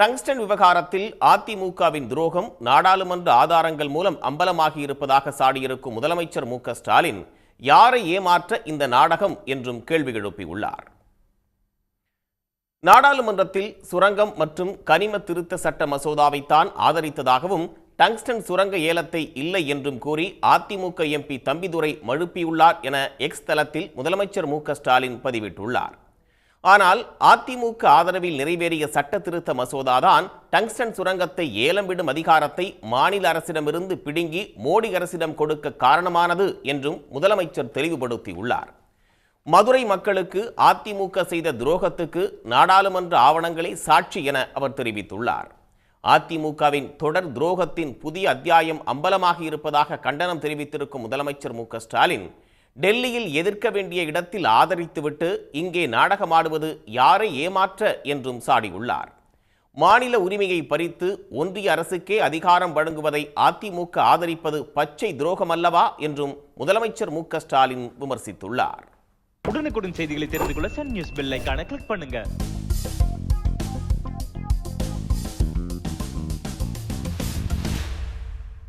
Tungsten விவகாரத்தில் அதிமுகவின் துரோகம் நாடாளுமன்ற ஆதாரங்கள் மூலம் அம்பலமாகி இருப்பதாக சாடியிருக்கும் முதலமைச்சர் மு.க.ஸ்டாலின் யாரை ஏமாற்ற இந்த நாடகம் என்றும் கேள்வி எழுப்பியுள்ளார். நாடாளுமன்றத்தில் சுரங்கம் மற்றும் கனிம திருத்த சட்ட மசோதாவைத்தான் ஆதரித்ததாகவும் டங்ஸ்டன் சுரங்க ஏலத்தை இல்லை என்றும் கூறி அதிமுக எம்பி தம்பிதுரை மழுப்பியுள்ளார் என எக்ஸ் தளத்தில் முதலமைச்சர் மு.க.ஸ்டாலின் பதிவிட்டுள்ளார். ஆனால் அதிமுக ஆதரவில் நிறைவேறிய சட்ட திருத்த மசோதாதான் டங்ஸ்டன் சுரங்கத்தை ஏலம் விடும் அதிகாரத்தை மாநில அரசிடமிருந்து பிடுங்கி மோடி அரசிடம் கொடுக்க காரணமானது என்றும் முதலமைச்சர் தெளிவுபடுத்தியுள்ளார். மதுரை மக்களுக்கு அதிமுக செய்த துரோகத்துக்கு நாடாளுமன்ற ஆவணங்களே சாட்சி என அவர் தெரிவித்துள்ளார். அதிமுகவின் தொடர் துரோகத்தின் புதிய அத்தியாயம் அம்பலமாகி இருப்பதாக கண்டனம் தெரிவித்திருக்கும் முதலமைச்சர் மு.க.ஸ்டாலின் டெல்லியில் எதிர்க்க வேண்டிய இடத்தில் ஆதரித்துவிட்டு இங்கே நாடகமாடுவது யாரை ஏமாற்ற என்றும் சாடியுள்ளார். மாநில உரிமையை பறித்து ஒன்றிய அரசுக்கே அதிகாரம் வழங்குவதை அதிமுக ஆதரிப்பது பச்சை துரோகம் அல்லவா என்றும் முதலமைச்சர் மு.க.ஸ்டாலின் விமர்சித்துள்ளார். உடனுக்குடன் செய்திகளை தெரிந்து கொள்ள சன் நியூஸ் பெல் ஐகானை கிளிக் பண்ணுங்க.